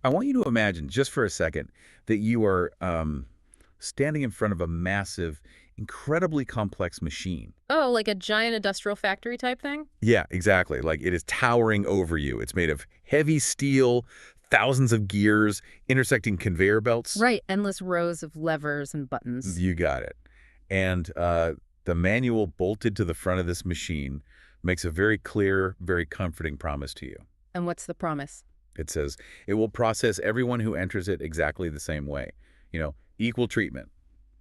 I want you to imagine, just for a second, that you are standing in front of a massive, incredibly complex machine. Oh, like a giant industrial factory type thing? Yeah, exactly. Like it is towering over you. It's made of heavy steel, thousands of gears, intersecting conveyor belts. Right, endless rows of levers and buttons. You got it. And the manual bolted to the front of this machine makes a very clear, very comforting promise to you. And what's the promise? It says it will process everyone who enters it exactly the same way. Equal treatment,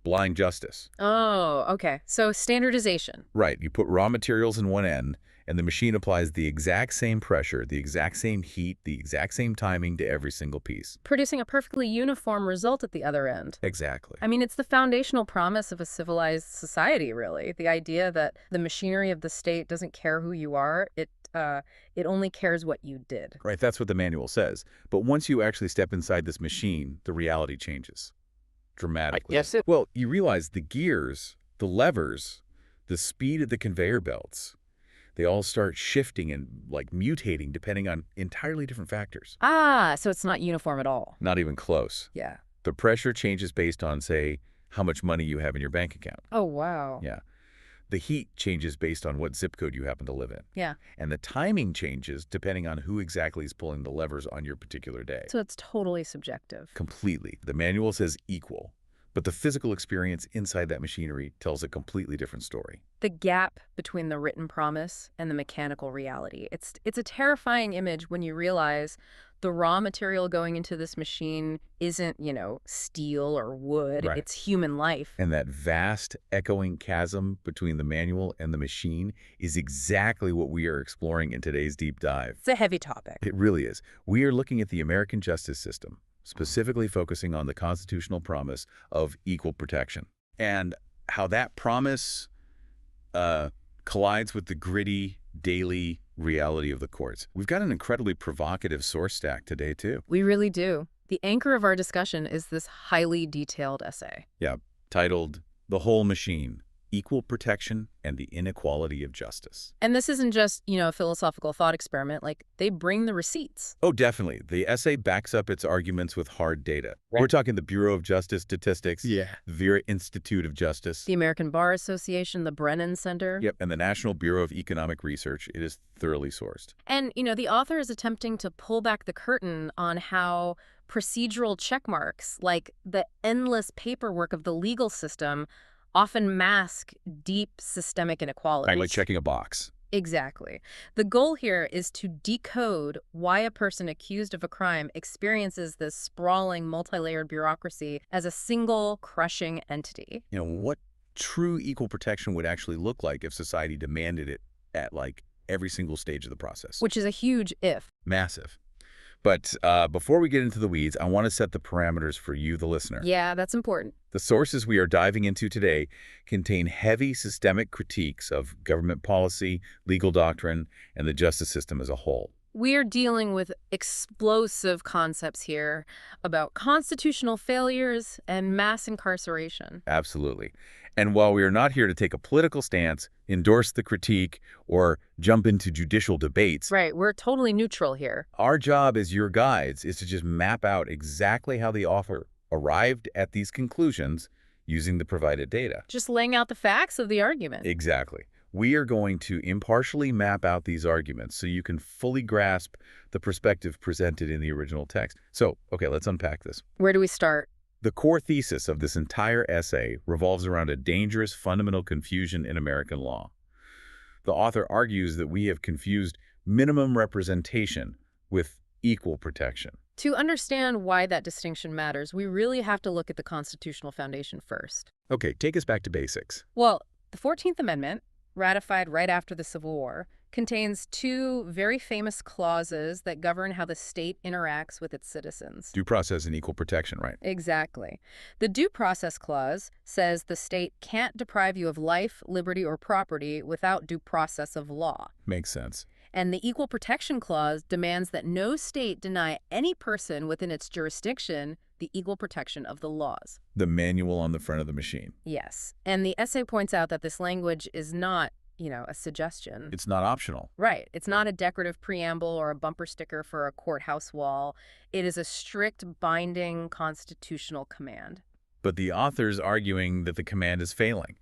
blind justice. Oh, okay. So standardization. Right. You put raw materials in one end, and the machine applies the exact same pressure, the exact same heat, the exact same timing to every single piece. Producing a perfectly uniform result at the other end. Exactly. I mean, it's the foundational promise of a civilized society, really. The idea that the machinery of the state doesn't care who you are, it only cares what you did. Right. That's what the manual says. But once you actually step inside this machine, the reality changes dramatically. Yes, it. Well, you realize the gears, the levers, the speed of the conveyor belts, they all start shifting and like mutating depending on entirely different factors. Ah, so it's not uniform at all. Not even close. Yeah. The pressure changes based on, say, how much money you have in your bank account. Oh, wow. Yeah. The heat changes based on what zip code you happen to live in. Yeah. And the timing changes depending on who exactly is pulling the levers on your particular day. So it's totally subjective. Completely. The manual says equal, but the physical experience inside that machinery tells a completely different story. The gap between the written promise and the mechanical reality. It's a terrifying image when you realize the raw material going into this machine isn't, steel or wood. Right. It's human life. And that vast, echoing chasm between the manual and the machine is exactly what we are exploring in today's deep dive. It's a heavy topic. It really is. We are looking at the American justice system, specifically focusing on the constitutional promise of equal protection and how that promise collides with the gritty, daily reality of the courts. We've got an incredibly provocative source stack today, too. We really do. The anchor of our discussion is this highly detailed essay. Yeah, titled The Whole Machine, Equal Protection and the Inequality of Justice. And this isn't just, a philosophical thought experiment. Like, they bring the receipts. Oh, definitely. The essay backs up its arguments with hard data. Right. We're talking the Bureau of Justice Statistics, Yeah. the Vera Institute of Justice, The American Bar Association, the Brennan Center. yep, and the National Bureau of Economic Research. It is thoroughly sourced. And, the author is attempting to pull back the curtain on how procedural checkmarks, like the endless paperwork of the legal system, often mask deep systemic inequalities. Like checking a box. Exactly. The goal here is to decode why a person accused of a crime experiences this sprawling, multi-layered bureaucracy as a single, crushing entity. What true equal protection would actually look like if society demanded it at, every single stage of the process. Which is a huge if. Massive. But before we get into the weeds, I want to set the parameters for you, the listener. Yeah, that's important. The sources we are diving into today contain heavy systemic critiques of government policy, legal doctrine, and the justice system as a whole. We're dealing with explosive concepts here about constitutional failures and mass incarceration. Absolutely. And while we are not here to take a political stance, endorse the critique, or jump into judicial debates, Right, we're totally neutral here. our job as your guides is to just map out exactly how the author arrived at these conclusions using the provided data. Just laying out the facts of the argument. Exactly. We are going to impartially map out these arguments so you can fully grasp the perspective presented in the original text. So, okay, let's unpack this. Where do we start? The core thesis of this entire essay revolves around a dangerous fundamental confusion in American law. The author argues that we have confused minimum representation with equal protection. To understand why that distinction matters, we really have to look at the constitutional foundation first. Okay, take us back to basics. Well, the 14th Amendment, ratified right after the Civil War, contains two very famous clauses that govern how the state interacts with its citizens. Due process and equal protection, right? Exactly. The Due Process Clause says the state can't deprive you of life, liberty, or property without due process of law. Makes sense. And the Equal Protection Clause demands that no state deny any person within its jurisdiction the equal protection of the laws. The manual on the front of the machine. Yes. And the essay points out that this language is not, a suggestion. It's not optional. Right. It's not a decorative preamble or a bumper sticker for a courthouse wall. It is a strict, binding constitutional command. But the author's arguing that the command is failing.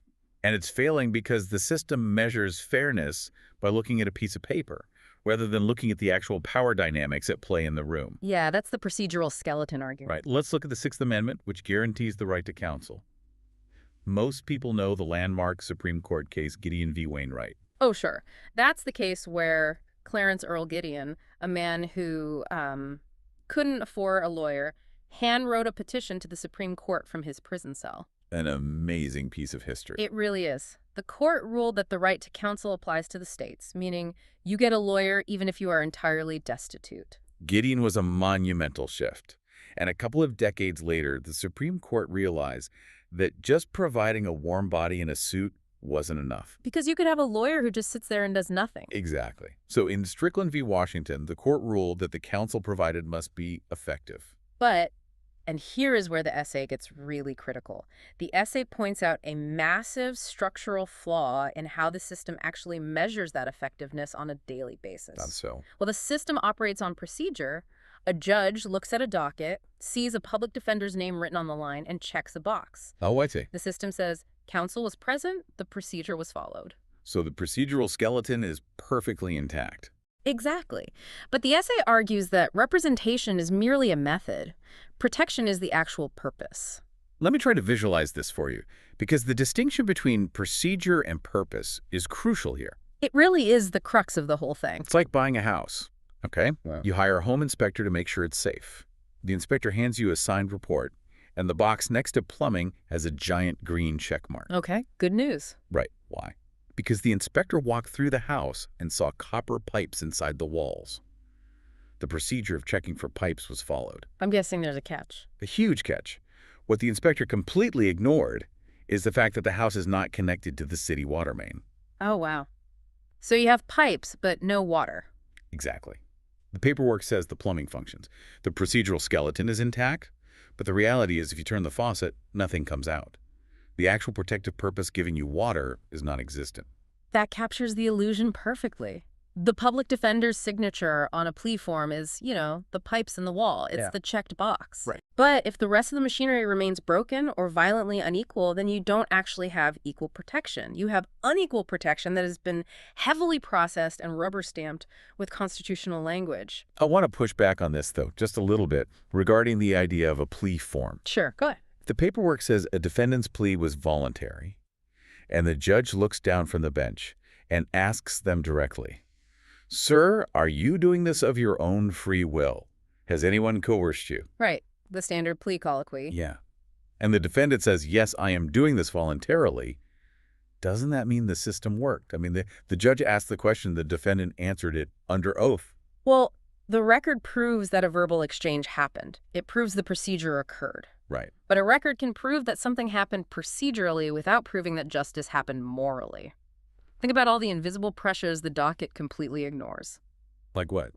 And it's failing because the system measures fairness by looking at a piece of paper, rather than looking at the actual power dynamics at play in the room. Yeah, that's the procedural skeleton argument. Right. Let's look at the Sixth Amendment, which guarantees the right to counsel. Most people know the landmark Supreme Court case Gideon v. Wainwright. Oh, sure. That's the case where Clarence Earl Gideon, a man who couldn't afford a lawyer, hand-wrote a petition to the Supreme Court from his prison cell. An amazing piece of history. It really is. The court ruled that the right to counsel applies to the states, meaning you get a lawyer even if you are entirely destitute. Gideon was a monumental shift. And a couple of decades later, the Supreme Court realized that just providing a warm body in a suit wasn't enough. Because you could have a lawyer who just sits there and does nothing. Exactly. So in Strickland v. Washington, the court ruled that the counsel provided must be effective. But, and here is where the essay gets really critical, the essay points out a massive structural flaw in how the system actually measures that effectiveness on a daily basis. Not so. Well, the system operates on procedure. A judge looks at a docket, sees a public defender's name written on the line, and checks a box. Oh, I see. The system says, counsel was present, the procedure was followed. So the procedural skeleton is perfectly intact. Exactly. But the essay argues that representation is merely a method. Protection is the actual purpose. Let me try to visualize this for you, because the distinction between procedure and purpose is crucial here. It really is the crux of the whole thing. It's like buying a house, okay? Wow. You hire a home inspector to make sure it's safe. The inspector hands you a signed report, and the box next to plumbing has a giant green check mark. Okay, good news. Right. Why? Because the inspector walked through the house and saw copper pipes inside the walls. The procedure of checking for pipes was followed. I'm guessing there's a catch. A huge catch. What the inspector completely ignored is the fact that the house is not connected to the city water main. Oh, wow. So you have pipes, but no water. Exactly. The paperwork says the plumbing functions. The procedural skeleton is intact, but the reality is if you turn the faucet, nothing comes out. The actual protective purpose giving you water is non-existent. That captures the illusion perfectly. The public defender's signature on a plea form is, the pipes in the wall. It's Yeah. the checked box. Right. But if the rest of the machinery remains broken or violently unequal, then you don't actually have equal protection. You have unequal protection that has been heavily processed and rubber-stamped with constitutional language. I want to push back on this, though, just a little bit, regarding the idea of a plea form. Sure, go ahead. The paperwork says a defendant's plea was voluntary, and the judge looks down from the bench and asks them directly, "Sir, are you doing this of your own free will? Has anyone coerced you?" Right, the standard plea colloquy. Yeah. And the defendant says, "Yes, I am doing this voluntarily." Doesn't that mean the system worked? I mean, the judge asked the question, the defendant answered it under oath. Well, the record proves that a verbal exchange happened. It proves the procedure occurred. Right. But a record can prove that something happened procedurally without proving that justice happened morally. Think about all the invisible pressures the docket completely ignores. Like what?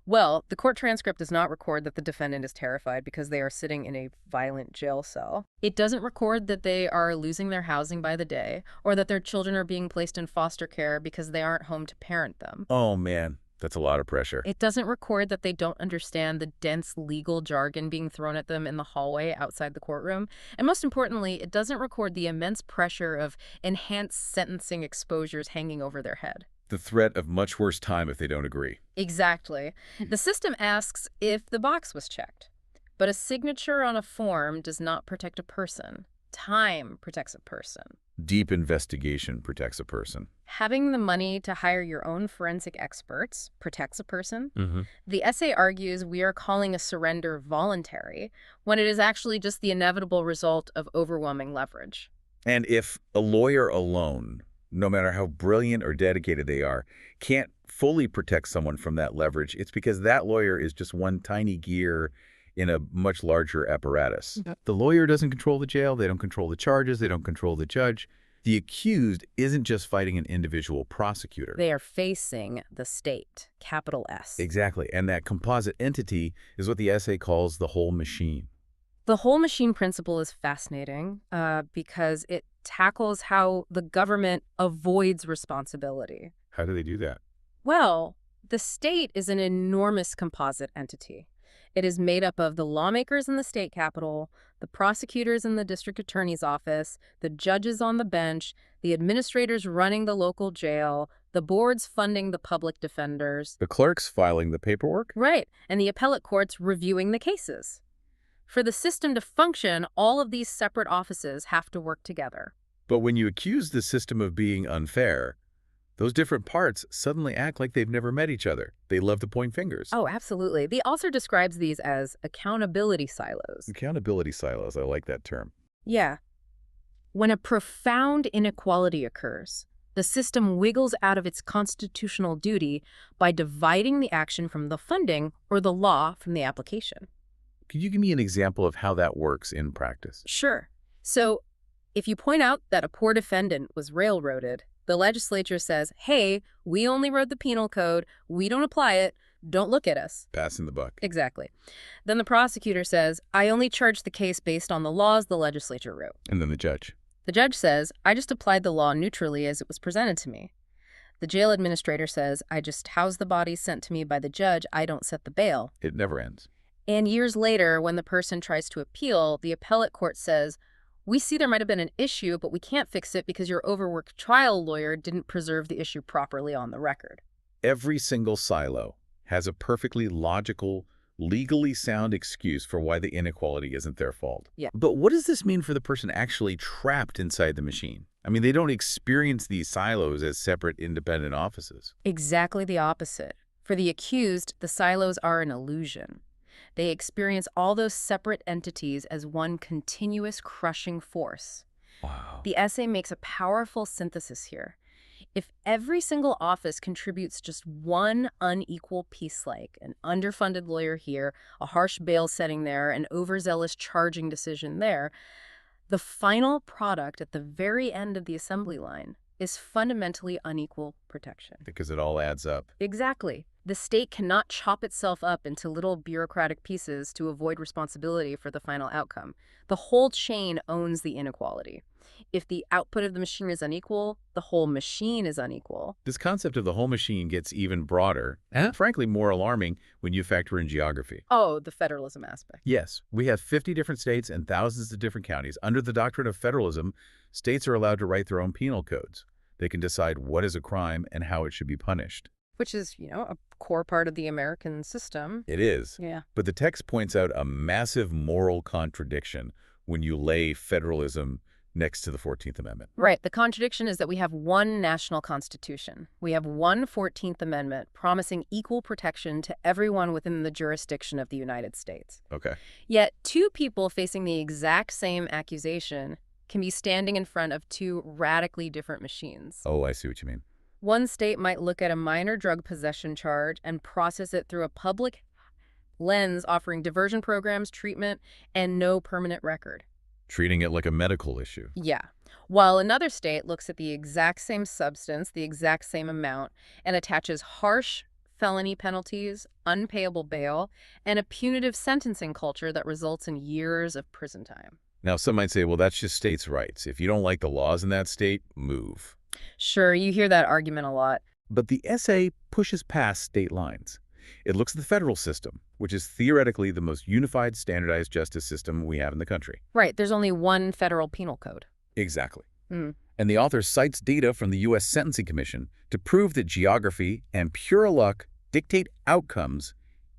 Well, the court transcript does not record that the defendant is terrified because they are sitting in a violent jail cell. It doesn't record that they are losing their housing by the day, or that their children are being placed in foster care because they aren't home to parent them. Oh, man, that's a lot of pressure. It doesn't record that they don't understand the dense legal jargon being thrown at them in the hallway outside the courtroom. And most importantly, it doesn't record the immense pressure of enhanced sentencing exposures hanging over their head. The threat of much worse time if they don't agree. Exactly. The system asks if the box was checked. But a signature on a form does not protect a person. Time protects a person. Deep investigation protects a person. Having the money to hire your own forensic experts protects a person. Mm-hmm. The essay argues we are calling a surrender voluntary when it is actually just the inevitable result of overwhelming leverage. And if a lawyer alone, no matter how brilliant or dedicated they are, can't fully protect someone from that leverage, it's because that lawyer is just one tiny gear in a much larger apparatus. Okay. The lawyer doesn't control the jail, they don't control the charges, they don't control the judge. The accused isn't just fighting an individual prosecutor. They are facing the state, capital S. Exactly, and that composite entity is what the essay calls the whole machine. The whole machine principle is fascinating because it tackles how the government avoids responsibility. How do they do that? Well, the state is an enormous composite entity. It is made up of the lawmakers in the state capitol, the prosecutors in the district attorney's office, the judges on the bench, the administrators running the local jail, the boards funding the public defenders. The clerks filing the paperwork? Right, and the appellate courts reviewing the cases. For the system to function, all of these separate offices have to work together. But when you accuse the system of being unfair, those different parts suddenly act like they've never met each other. They love to point fingers. Oh, absolutely. The author describes these as accountability silos. Accountability silos, I like that term. Yeah. When a profound inequality occurs, the system wiggles out of its constitutional duty by dividing the action from the funding or the law from the application. Could you give me an example of how that works in practice? Sure. So, if you point out that a poor defendant was railroaded, the legislature says, hey, we only wrote the penal code, we don't apply it, don't look at us. Passing the buck. Exactly. Then the prosecutor says, I only charged the case based on the laws the legislature wrote. And then the judge. The judge says, I just applied the law neutrally as it was presented to me. The jail administrator says, I just house the bodies sent to me by the judge, I don't set the bail. It never ends. And years later, when the person tries to appeal, the appellate court says, we see there might have been an issue, but we can't fix it because your overworked trial lawyer didn't preserve the issue properly on the record. Every single silo has a perfectly logical, legally sound excuse for why the inequality isn't their fault. Yeah. But what does this mean for the person actually trapped inside the machine? I mean, they don't experience these silos as separate, independent offices. Exactly the opposite. For the accused, the silos are an illusion. They experience all those separate entities as one continuous crushing force. Wow. The essay makes a powerful synthesis here. If every single office contributes just one unequal piece, like an underfunded lawyer here, a harsh bail setting there, an overzealous charging decision there, the final product at the very end of the assembly line is fundamentally unequal protection. Because it all adds up. Exactly. The state cannot chop itself up into little bureaucratic pieces to avoid responsibility for the final outcome. The whole chain owns the inequality. If the output of the machine is unequal, the whole machine is unequal. This concept of the whole machine gets even broader, and frankly more alarming when you factor in geography. Oh, the federalism aspect. Yes, we have 50 different states and thousands of different counties. Under the doctrine of federalism, states are allowed to write their own penal codes. They can decide what is a crime and how it should be punished. Which is, a core part of the American system. It is. Yeah. But the text points out a massive moral contradiction when you lay federalism next to the 14th Amendment. Right. The contradiction is that we have one national constitution. We have one 14th Amendment promising equal protection to everyone within the jurisdiction of the United States. Okay. Yet two people facing the exact same accusation can be standing in front of two radically different machines. Oh, I see what you mean. One state might look at a minor drug possession charge and process it through a public lens offering diversion programs, treatment, and no permanent record. Treating it like a medical issue. Yeah. While another state looks at the exact same substance, the exact same amount, and attaches harsh felony penalties, unpayable bail, and a punitive sentencing culture that results in years of prison time. Now, some might say, well, that's just states' rights. If you don't like the laws in that state, move. Sure, you hear that argument a lot. But the essay pushes past state lines. It looks at the federal system, which is theoretically the most unified, standardized justice system we have in the country. Right, there's only one federal penal code. Exactly. Mm. And the author cites data from the U.S. Sentencing Commission to prove that geography and pure luck dictate outcomes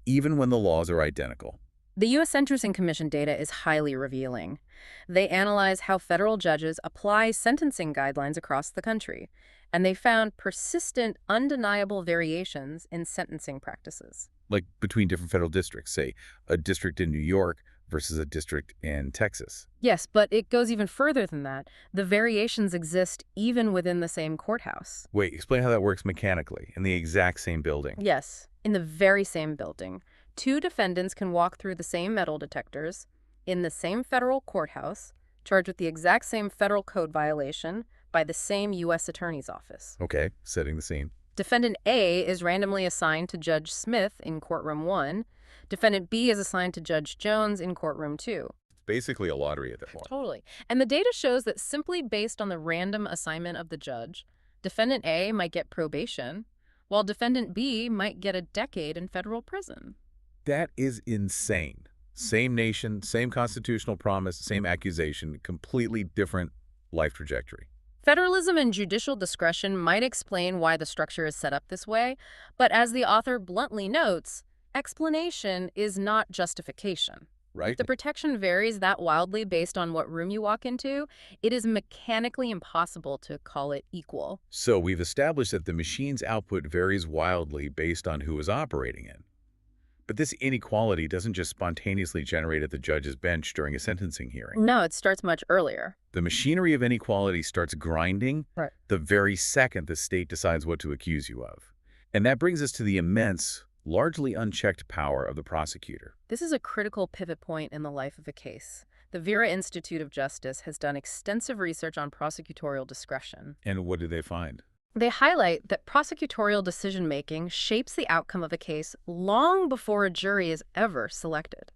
even when the laws are identical. The U.S. Sentencing Commission data is highly revealing. They analyze how federal judges apply sentencing guidelines across the country, and they found persistent, undeniable variations in sentencing practices. Like between different federal districts, say a district in New York versus a district in Texas. Yes, but it goes even further than that. The variations exist even within the same courthouse. Wait, explain how that works mechanically in the exact same building. Yes, in the very same building. Two defendants can walk through the same metal detectors in the same federal courthouse, charged with the exact same federal code violation by the same U.S. Attorney's Office. Okay, setting the scene. Defendant A is randomly assigned to Judge Smith in courtroom 1. Defendant B is assigned to Judge Jones in courtroom 2. basically a lottery at that point. Totally. And the data shows that simply based on the random assignment of the judge, defendant A might get probation, while defendant B might get a decade in federal prison. That is insane. Same nation, same constitutional promise, same accusation, completely different life trajectory. Federalism and judicial discretion might explain why the structure is set up this way, but as the author bluntly notes, explanation is not justification. Right? If the protection varies that wildly based on what room you walk into, it is mechanically impossible to call it equal. So we've established that the machine's output varies wildly based on who is operating it. But this inequality doesn't just spontaneously generate at the judge's bench during a sentencing hearing. No, it starts much earlier. The machinery of inequality starts grinding Right. the very second the state decides what to accuse you of. And that brings us to the immense, largely unchecked power of the prosecutor. This is a critical pivot point in the life of a case. The Vera Institute of Justice has done extensive research on prosecutorial discretion. And what did they find? They highlight that prosecutorial decision-making shapes the outcome of a case long before a jury is ever selected.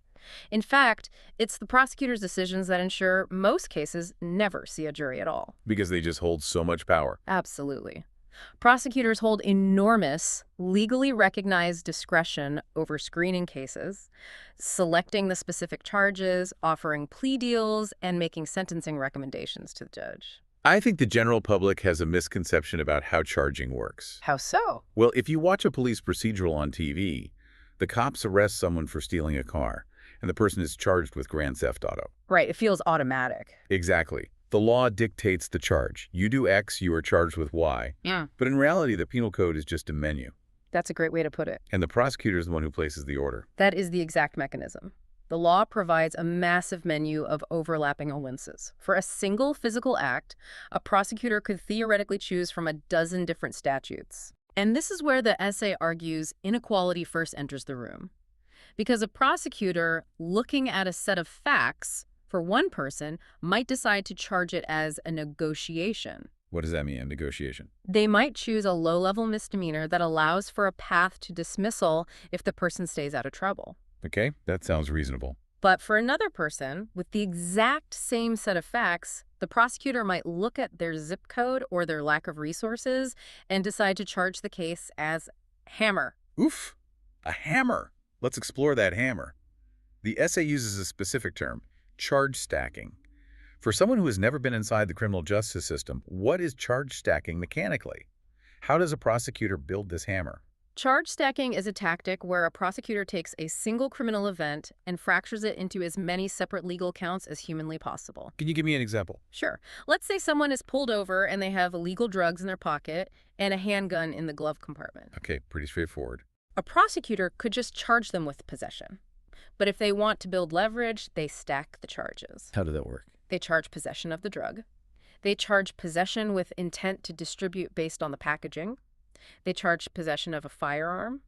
In fact, it's the prosecutor's decisions that ensure most cases never see a jury at all. Because they just hold so much power. Absolutely. Prosecutors hold enormous, legally recognized discretion over screening cases, selecting the specific charges, offering plea deals, and making sentencing recommendations to the judge. I think the general public has a misconception about how charging works. How so? Well, if you watch a police procedural on TV, the cops arrest someone for stealing a car, and the person is charged with grand theft auto. Right, it feels automatic. Exactly. The law dictates the charge. You do X, you are charged with Y. Yeah. But in reality, the penal code is just a menu, That's a great way to put it. and the prosecutor is the one who places the order. That is the exact mechanism. The law provides a massive menu of overlapping offenses. For a single physical act, a prosecutor could theoretically choose from a dozen different statutes. And this is where the essay argues inequality first enters the room. Because a prosecutor looking at a set of facts for one person might decide to charge it as a negotiation. What does that mean, a negotiation? They might choose a low-level misdemeanor that allows for a path to dismissal if the person stays out of trouble. Okay, that sounds reasonable. But for another person, with the exact same set of facts, the prosecutor might look at their zip code or their lack of resources and decide to charge the case as hammer. Oof, a hammer. Let's explore that hammer. The essay uses a specific term, charge stacking. For someone who has never been inside the criminal justice system, what is charge stacking mechanically? How does a prosecutor build this hammer? Charge stacking is a tactic where a prosecutor takes a single criminal event and fractures it into as many separate legal counts as humanly possible. Can you give me an example? Sure. Let's say someone is pulled over and they have illegal drugs in their pocket and a handgun in the glove compartment. Okay, pretty straightforward. A prosecutor could just charge them with possession. But if they want to build leverage, they stack the charges. How did that work? They charge possession of the drug. They charge possession with intent to distribute based on the packaging. They charge possession of a firearm.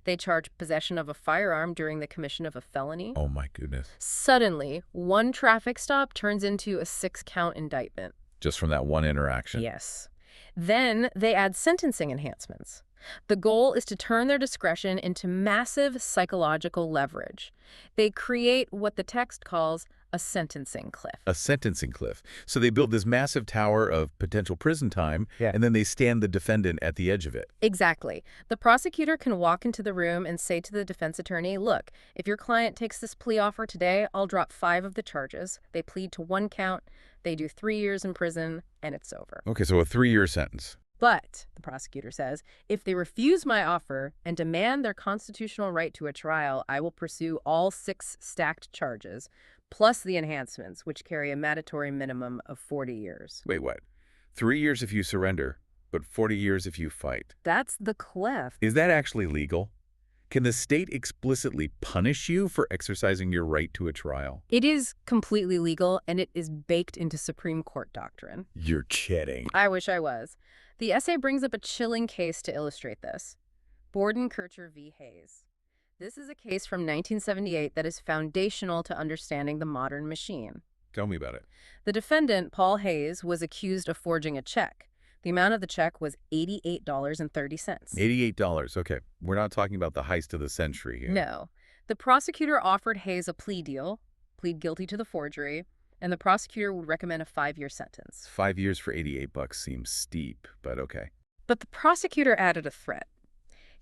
They charge possession of a firearm during the commission of a felony. Oh my goodness. Suddenly, one traffic stop turns into a 6-count indictment. Just from that one interaction. Yes. Then they add sentencing enhancements. The goal is to turn their discretion into massive psychological leverage. They create what the text calls a sentencing cliff. A sentencing cliff. So they build this massive tower of potential prison time, and then they stand the defendant at the edge of it. Exactly. The prosecutor can walk into the room and say to the defense attorney, look, if your client takes this plea offer today, I'll drop 5 of the charges. They plead to 1 count, they do 3 years in prison, and it's over. Okay, so a 3-year sentence. But, the prosecutor says, if they refuse my offer and demand their constitutional right to a trial, I will pursue all 6 stacked charges, plus the enhancements, which carry a mandatory minimum of 40 years. Wait, what? 3 years if you surrender, but 40 years if you fight. That's the cliff. Is that actually legal? Can the state explicitly punish you for exercising your right to a trial? It is completely legal, and it is baked into Supreme Court doctrine. You're kidding. I wish I was. The essay brings up a chilling case to illustrate this. Borden-Kircher v. Hayes. This is a case from 1978 that is foundational to understanding the modern machine. Tell me about it. The defendant, Paul Hayes, was accused of forging a check. The amount of the check was $88.30. $88. Okay. We're not talking about the heist of the century here. No. The prosecutor offered Hayes a plea deal, plead guilty to the forgery, and the prosecutor would recommend a 5-year sentence. 5 years for $88 seems steep, but okay. But the prosecutor added a threat.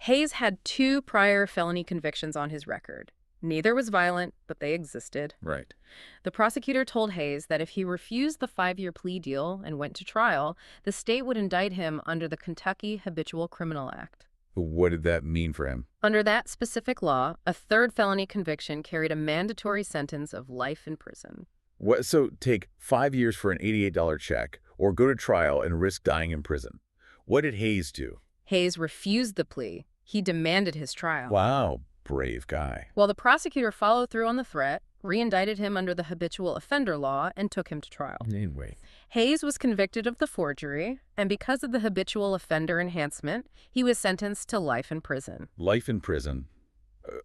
Hayes had 2 prior felony convictions on his record. Neither was violent, but they existed. Right. The prosecutor told Hayes that if he refused the 5-year plea deal and went to trial, the state would indict him under the Kentucky Habitual Criminal Act. What did that mean for him? Under that specific law, a 3rd felony conviction carried a mandatory sentence of life in prison. What? So take 5 years for an $88 check, or go to trial and risk dying in prison. What did Hayes do? Hayes refused the plea. He demanded his trial. Wow, brave guy. Well, the prosecutor followed through on the threat, re-indicted him under the habitual offender law, and took him to trial. Anyway. Hayes was convicted of the forgery, and because of the habitual offender enhancement, he was sentenced to life in prison. Life in prison,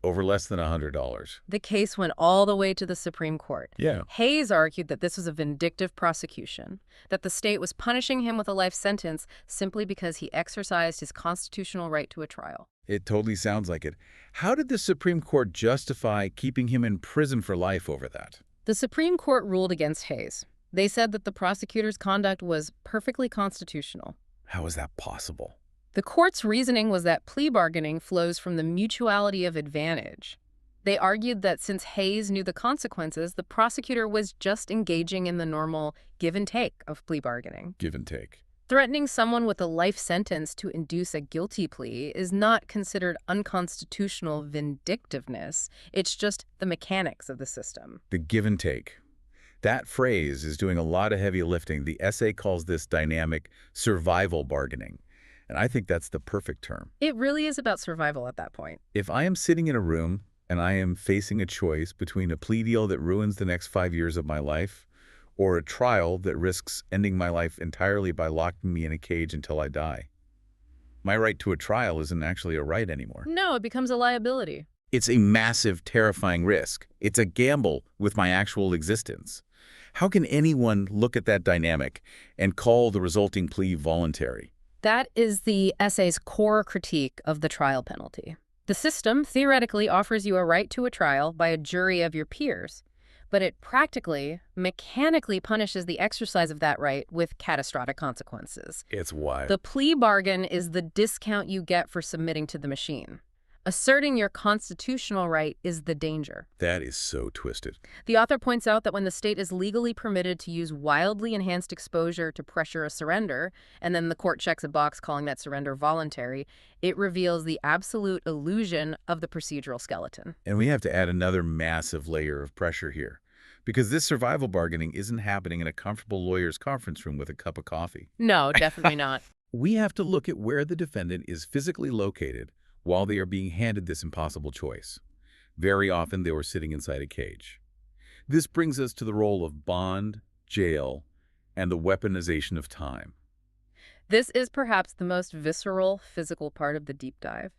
over less than $100. The case went all the way to the Supreme Court. Yeah. Hayes argued that this was a vindictive prosecution, that the state was punishing him with a life sentence simply because he exercised his constitutional right to a trial. It totally sounds like it. How did the Supreme Court justify keeping him in prison for life over that? The Supreme Court ruled against Hayes. They said that the prosecutor's conduct was perfectly constitutional. How is that possible? The court's reasoning was that plea bargaining flows from the mutuality of advantage. They argued that since Hayes knew the consequences, the prosecutor was just engaging in the normal give and take of plea bargaining. Give and take. Threatening someone with a life sentence to induce a guilty plea is not considered unconstitutional vindictiveness. It's just the mechanics of the system. The give and take. That phrase is doing a lot of heavy lifting. The essay calls this dynamic survival bargaining. And I think that's the perfect term. It really is about survival at that point. If I am sitting in a room and I am facing a choice between a plea deal that ruins the next 5 years of my life or a trial that risks ending my life entirely by locking me in a cage until I die, my right to a trial isn't actually a right anymore. No, it becomes a liability. It's a massive, terrifying risk. It's a gamble with my actual existence. How can anyone look at that dynamic and call the resulting plea voluntary? That is the essay's core critique of the trial penalty. The system theoretically offers you a right to a trial by a jury of your peers, but it practically, mechanically punishes the exercise of that right with catastrophic consequences. It's wild. The plea bargain is the discount you get for submitting to the machine. Asserting your constitutional right is the danger. That is so twisted. The author points out that when the state is legally permitted to use wildly enhanced exposure to pressure a surrender, and then the court checks a box calling that surrender voluntary, it reveals the absolute illusion of the procedural skeleton. And we have to add another massive layer of pressure here, because this survival bargaining isn't happening in a comfortable lawyer's conference room with a cup of coffee. No, definitely not. We have to look at where the defendant is physically located while they are being handed this impossible choice. Very often they were sitting inside a cage. This brings us to the role of bond, jail, and the weaponization of time. This is perhaps the most visceral, physical part of the deep dive.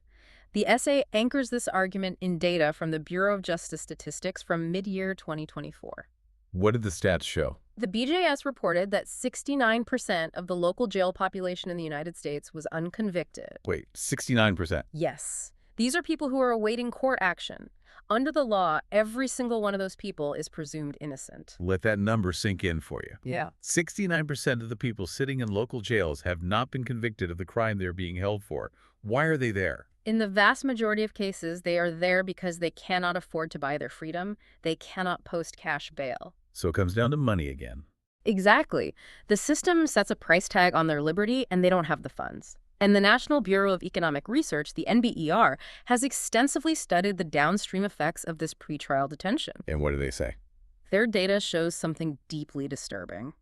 The essay anchors this argument in data from the Bureau of Justice Statistics from mid-year 2024. What did the stats show? The BJS reported that 69% of the local jail population in the United States was unconvicted. Wait, 69%? Yes. These are people who are awaiting court action. Under the law, every single one of those people is presumed innocent. Let that number sink in for you. Yeah. 69% of the people sitting in local jails have not been convicted of the crime they're being held for. Why are they there? In the vast majority of cases, they are there because they cannot afford to buy their freedom. They cannot post cash bail. So it comes down to money again. Exactly. The system sets a price tag on their liberty, and they don't have the funds. And the National Bureau of Economic Research, the NBER, has extensively studied the downstream effects of this pretrial detention. And what do they say? Their data shows something deeply disturbing.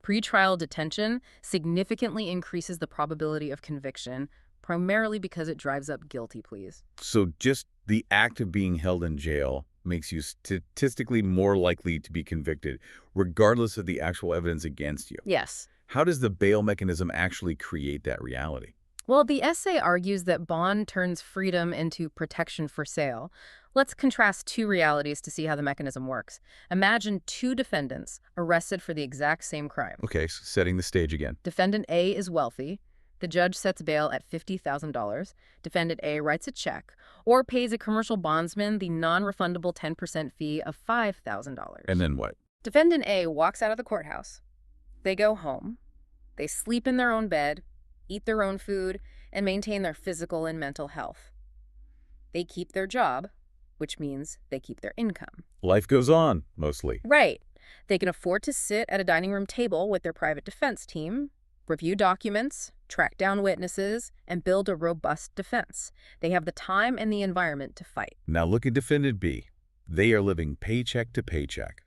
Pretrial detention significantly increases the probability of conviction, primarily because it drives up guilty pleas. So just the act of being held in jail makes you statistically more likely to be convicted, regardless of the actual evidence against you. Yes. How does the bail mechanism actually create that reality? Well, the essay argues that bond turns freedom into protection for sale. Let's contrast 2 realities to see how the mechanism works. Imagine 2 defendants arrested for the exact same crime. Okay, so setting the stage again. Defendant A is wealthy. The judge sets bail at $50,000. Defendant A writes a check, or pays a commercial bondsman the non-refundable 10% fee of $5,000. And then what? Defendant A walks out of the courthouse. They go home. They sleep in their own bed, eat their own food, and maintain their physical and mental health. They keep their job, which means they keep their income. Life goes on, mostly. Right. They can afford to sit at a dining room table with their private defense team, review documents, track down witnesses, and build a robust defense. They have the time and the environment to fight. Now look at Defendant B. They are living paycheck to paycheck.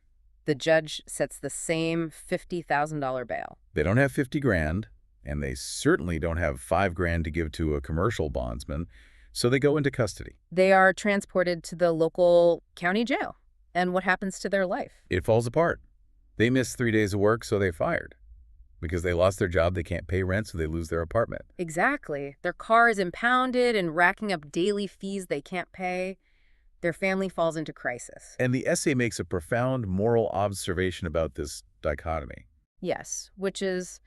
The judge sets the same $50,000 bail. They don't have 50 grand, and they certainly don't have 5 grand to give to a commercial bondsman, so they go into custody. They are transported to the local county jail. And what happens to their life? It falls apart. They miss 3 days of work, so they're fired. Because they lost their job, they can't pay rent, so they lose their apartment. Exactly. Their car is impounded and racking up daily fees they can't pay. Their family falls into crisis. And the essay makes a profound moral observation about this dichotomy. Yes, which is,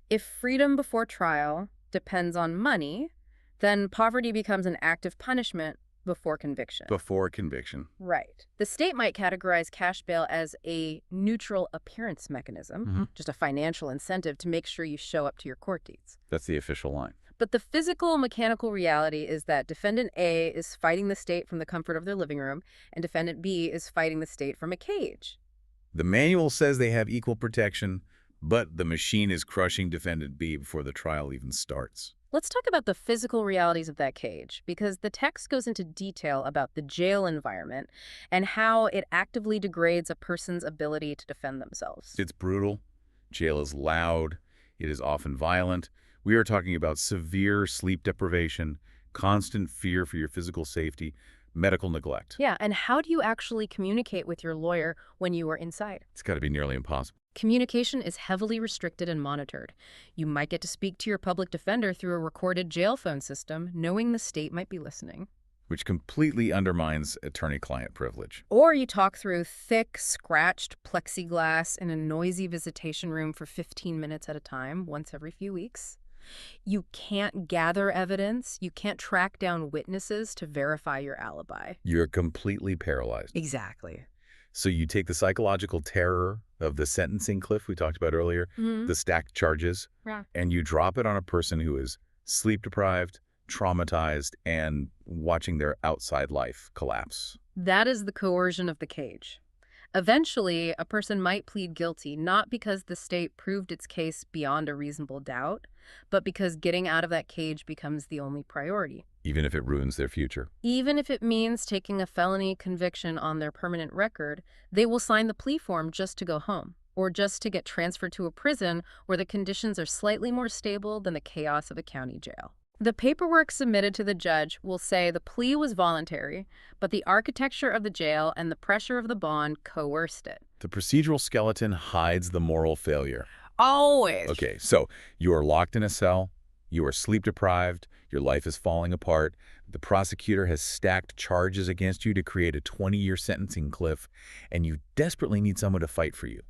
if freedom before trial depends on money, then poverty becomes an act of punishment before conviction. Before conviction. Right. The state might categorize cash bail as a neutral appearance mechanism, just a financial incentive to make sure you show up to your court dates. That's the official line. But the physical, mechanical reality is that Defendant A is fighting the state from the comfort of their living room, and Defendant B is fighting the state from a cage. The manual says they have equal protection, but the machine is crushing Defendant B before the trial even starts. Let's talk about the physical realities of that cage, because the text goes into detail about the jail environment and how it actively degrades a person's ability to defend themselves. It's brutal. Jail is loud. It is often violent. We are talking about severe sleep deprivation, constant fear for your physical safety, medical neglect. Yeah, and how do you actually communicate with your lawyer when you are inside? It's got to be nearly impossible. Communication is heavily restricted and monitored. You might get to speak to your public defender through a recorded jail phone system, knowing the state might be listening. Which completely undermines attorney-client privilege. Or you talk through thick, scratched plexiglass in a noisy visitation room for 15 minutes at a time, once every few weeks. You can't gather evidence. You can't track down witnesses to verify your alibi. You're completely paralyzed. Exactly. So you take the psychological terror of the sentencing cliff we talked about earlier, the stacked charges, and you drop it on a person who is sleep-deprived, traumatized, and watching their outside life collapse. That is the coercion of the cage. Eventually, a person might plead guilty not because the state proved its case beyond a reasonable doubt, but because getting out of that cage becomes the only priority. Even if it ruins their future. Even if it means taking a felony conviction on their permanent record, they will sign the plea form just to go home, or just to get transferred to a prison where the conditions are slightly more stable than the chaos of a county jail. The paperwork submitted to the judge will say the plea was voluntary, but the architecture of the jail and the pressure of the bond coerced it. The procedural skeleton hides the moral failure. Always. Okay, so you are locked in a cell, you are sleep-deprived, your life is falling apart, the prosecutor has stacked charges against you to create a 20-year sentencing cliff, and you desperately need someone to fight for you.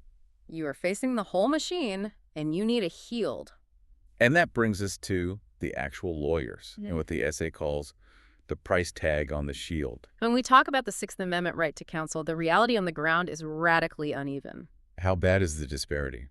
You are facing the whole machine, and you need a healed. And that brings us to the actual lawyers, and what the essay calls the price tag on the shield. When we talk about the Sixth Amendment right to counsel, the reality on the ground is radically uneven. How bad is the disparity?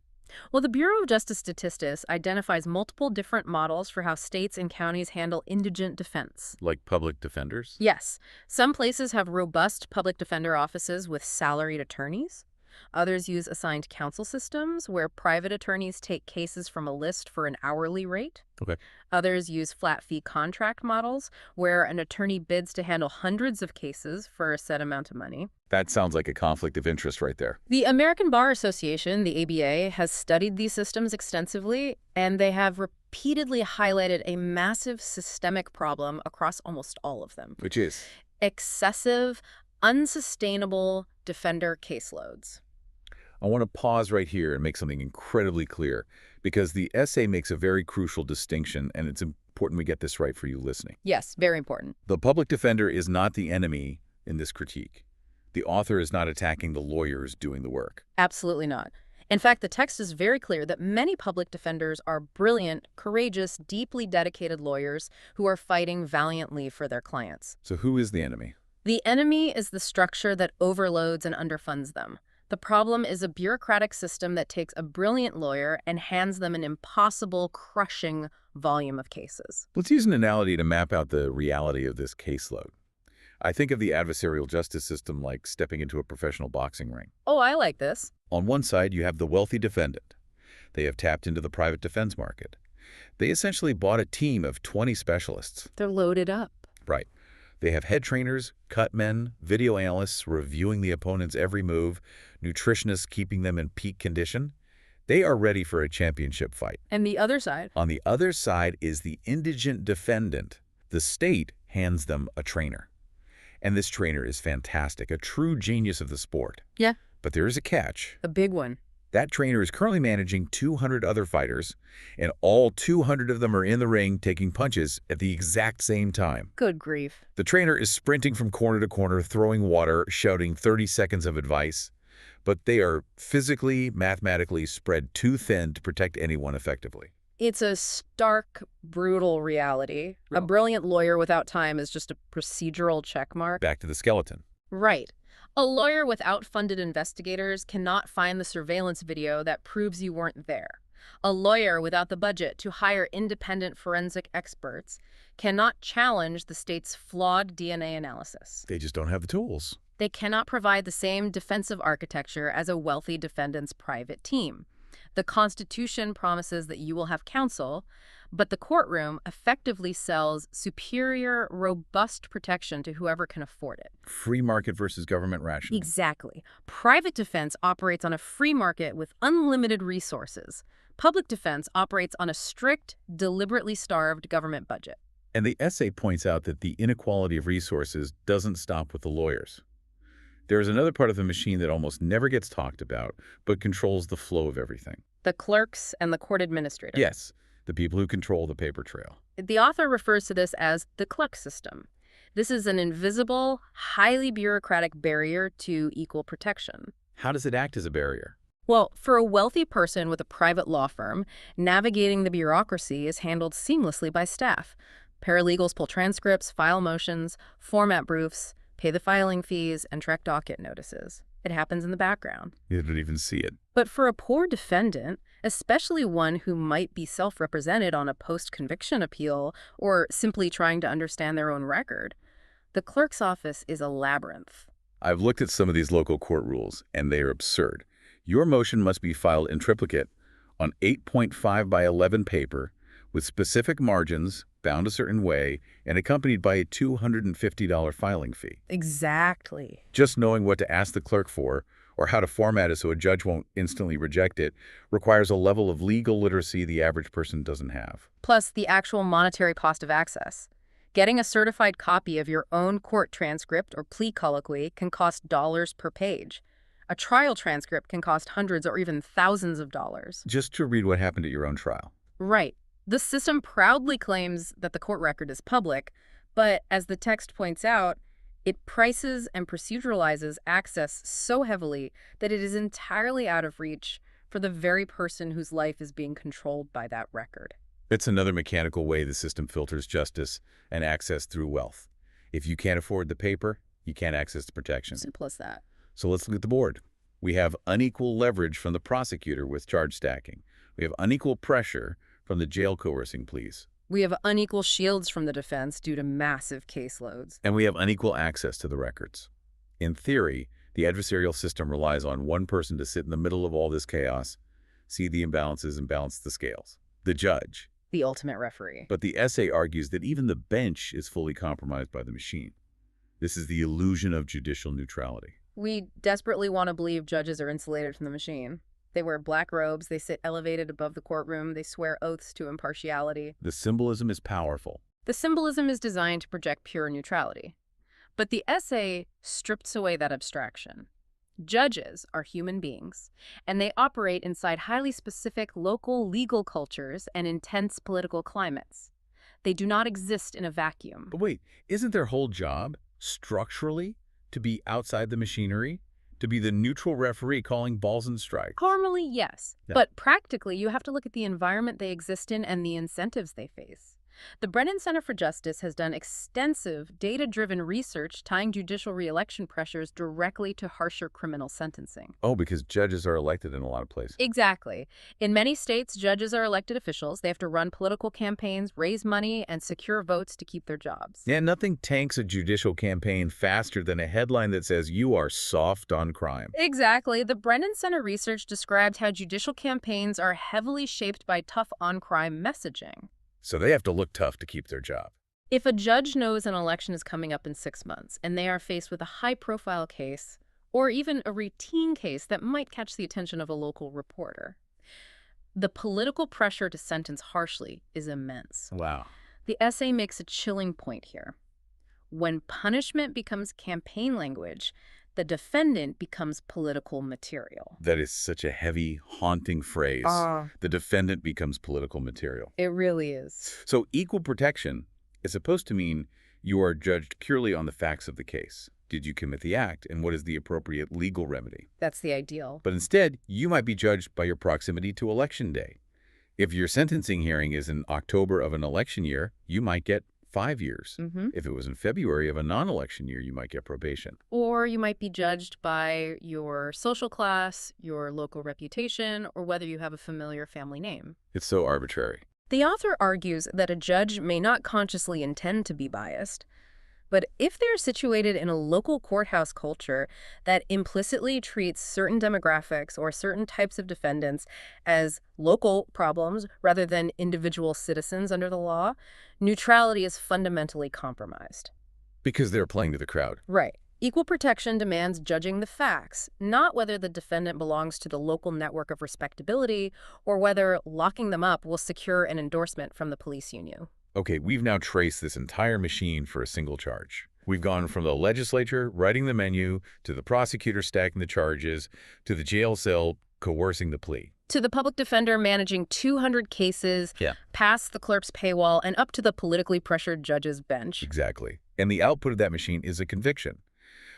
Well, the Bureau of Justice Statistics identifies multiple different models for how states and counties handle indigent defense. Like public defenders? Yes. Some places have robust public defender offices with salaried attorneys. Others use assigned counsel systems where private attorneys take cases from a list for an hourly rate. Okay. Others use flat fee contract models where an attorney bids to handle hundreds of cases for a set amount of money. That sounds like a conflict of interest right there. The American Bar Association, the ABA, has studied these systems extensively, and they have repeatedly highlighted a massive systemic problem across almost all of them. Which is? Excessive, unsustainable defender caseloads. I want to pause right here and make something incredibly clear, because the essay makes a very crucial distinction, and it's important we get this right for you listening. Yes, very important. The public defender is not the enemy in this critique. The author is not attacking the lawyers doing the work. Absolutely not. In fact, the text is very clear that many public defenders are brilliant, courageous, deeply dedicated lawyers who are fighting valiantly for their clients. So who is the enemy? The enemy is the structure that overloads and underfunds them. The problem is a bureaucratic system that takes a brilliant lawyer and hands them an impossible, crushing volume of cases. Let's use an analogy to map out the reality of this caseload. I think of the adversarial justice system like stepping into a professional boxing ring. Oh, I like this. On one side, you have the wealthy defendant. They have tapped into the private defense market. They essentially bought a team of 20 specialists. They're loaded up. Right. They have head trainers, cut men, video analysts reviewing the opponent's every move, nutritionists keeping them in peak condition. They are ready for a championship fight. And the other side? On the other side is the indigent defendant. The state hands them a trainer. And this trainer is fantastic, a true genius of the sport. Yeah. But there is a catch. A big one. That trainer is currently managing 200 other fighters, and all 200 of them are in the ring taking punches at the exact same time. Good grief. The trainer is sprinting from corner to corner, throwing water, shouting 30 seconds of advice, but they are physically, mathematically spread too thin to protect anyone effectively. It's a stark, brutal reality. A brilliant lawyer without time is just a procedural checkmark. Back to the skeleton. Right. A lawyer without funded investigators cannot find the surveillance video that proves you weren't there. A lawyer without the budget to hire independent forensic experts cannot challenge the state's flawed DNA analysis. They just don't have the tools. They cannot provide the same defensive architecture as a wealthy defendant's private team. The Constitution promises that you will have counsel, but the courtroom effectively sells superior, robust protection to whoever can afford it. Free market versus government rationing. Exactly. Private defense operates on a free market with unlimited resources. Public defense operates on a strict, deliberately starved government budget. And the essay points out that the inequality of resources doesn't stop with the lawyers. There is another part of the machine that almost never gets talked about, but controls the flow of everything. The clerks and the court administrator. Yes, the people who control the paper trail. The author refers to this as the clerk system. This is an invisible, highly bureaucratic barrier to equal protection. How does it act as a barrier? Well, for a wealthy person with a private law firm, navigating the bureaucracy is handled seamlessly by staff. Paralegals pull transcripts, file motions, format proofs, pay the filing fees, and track docket notices. It happens in the background. You don't even see it. But for a poor defendant, especially one who might be self-represented on a post-conviction appeal or simply trying to understand their own record, the clerk's office is a labyrinth. I've looked at some of these local court rules, and they are absurd. Your motion must be filed in triplicate on 8.5 by 11 paper with specific margins, bound a certain way, and accompanied by a $250 filing fee. Exactly. Just knowing what to ask the clerk for, or how to format it so a judge won't instantly reject it, requires a level of legal literacy the average person doesn't have. Plus the actual monetary cost of access. Getting a certified copy of your own court transcript or plea colloquy can cost dollars per page. A trial transcript can cost hundreds or even thousands of dollars. Just to read what happened at your own trial. Right. The system proudly claims that the court record is public, but as the text points out, it prices and proceduralizes access so heavily that it is entirely out of reach for the very person whose life is being controlled by that record. It's another mechanical way the system filters justice and access through wealth. If you can't afford the paper, you can't access the protection. Simple as that. So let's look at the board. We have unequal leverage from the prosecutor with charge stacking. We have unequal pressure from the jail coercing pleas. We have unequal shields from the defense due to massive caseloads. And we have unequal access to the records. In theory, the adversarial system relies on one person to sit in the middle of all this chaos, see the imbalances and balance the scales. The judge. The ultimate referee. But the essay argues that even the bench is fully compromised by the machine. This is the illusion of judicial neutrality. We desperately want to believe judges are insulated from the machine. They wear black robes, they sit elevated above the courtroom, they swear oaths to impartiality. The symbolism is powerful. The symbolism is designed to project pure neutrality. But the essay strips away that abstraction. Judges are human beings, and they operate inside highly specific local legal cultures and intense political climates. They do not exist in a vacuum. But wait, isn't their whole job, structurally, to be outside the machinery, to be the neutral referee calling balls and strikes. Formally, yes. Yeah. But practically, you have to look at the environment they exist in and the incentives they face. The Brennan Center for Justice has done extensive, data-driven research tying judicial re-election pressures directly to harsher criminal sentencing. Oh, because judges are elected in a lot of places. Exactly. In many states, judges are elected officials. They have to run political campaigns, raise money, and secure votes to keep their jobs. Yeah, nothing tanks a judicial campaign faster than a headline that says you are soft on crime. Exactly. The Brennan Center research described how judicial campaigns are heavily shaped by tough on-crime messaging. So they have to look tough to keep their job. If a judge knows an election is coming up in 6 months and they are faced with a high-profile case or even a routine case that might catch the attention of a local reporter, the political pressure to sentence harshly is immense. Wow. The essay makes a chilling point here. When punishment becomes campaign language, the defendant becomes political material. That is such a heavy, haunting phrase. The defendant becomes political material. It really is. So equal protection is supposed to mean you are judged purely on the facts of the case. Did you commit the act, and what is the appropriate legal remedy? That's the ideal. But instead, you might be judged by your proximity to Election Day. If your sentencing hearing is in October of an election year, you might get 5 years. If it was in February of a non-election year, you might get probation. Or you might be judged by your social class, your local reputation, or whether you have a familiar family name. It's so arbitrary. The author argues that a judge may not consciously intend to be biased, but if they're situated in a local courthouse culture that implicitly treats certain demographics or certain types of defendants as local problems rather than individual citizens under the law, neutrality is fundamentally compromised. Because they're playing to the crowd. Right. Equal protection demands judging the facts, not whether the defendant belongs to the local network of respectability or whether locking them up will secure an endorsement from the police union. Okay, we've now traced this entire machine for a single charge. We've gone from the legislature writing the menu, to the prosecutor stacking the charges, to the jail cell coercing the plea. To the public defender managing 200 cases, past the clerk's paywall, and up to the politically pressured judge's bench. Exactly. And the output of that machine is a conviction.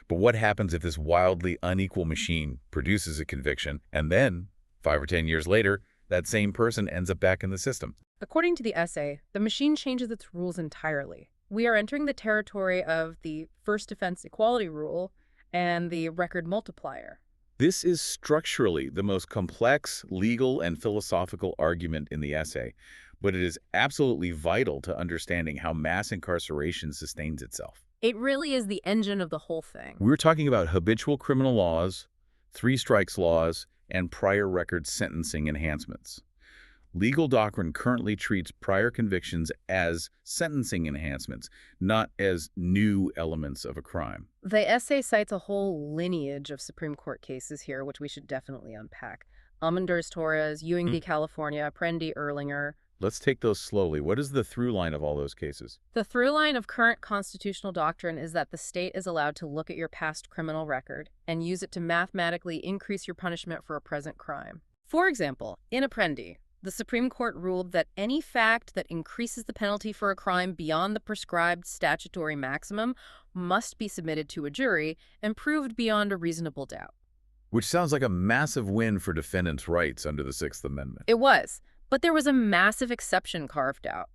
But what happens if this wildly unequal machine produces a conviction, and then, 5 or 10 years later, that same person ends up back in the system? According to the essay, the machine changes its rules entirely. We are entering the territory of the first offense equality rule and the record multiplier. This is structurally the most complex legal and philosophical argument in the essay, but it is absolutely vital to understanding how mass incarceration sustains itself. It really is the engine of the whole thing. We're talking about habitual criminal laws, 3 strikes laws, and prior record sentencing enhancements. Legal doctrine currently treats prior convictions as sentencing enhancements, not as new elements of a crime. The essay cites a whole lineage of Supreme Court cases here, which we should definitely unpack. Almendarez-Torres, Ewing v. California, Apprendi, Erlinger. Let's take those slowly. What is the through line of all those cases? The through line of current constitutional doctrine is that the state is allowed to look at your past criminal record and use it to mathematically increase your punishment for a present crime. For example, in Apprendi, the Supreme Court ruled that any fact that increases the penalty for a crime beyond the prescribed statutory maximum must be submitted to a jury and proved beyond a reasonable doubt. Which sounds like a massive win for defendants' rights under the Sixth Amendment. It was, but there was a massive exception carved out.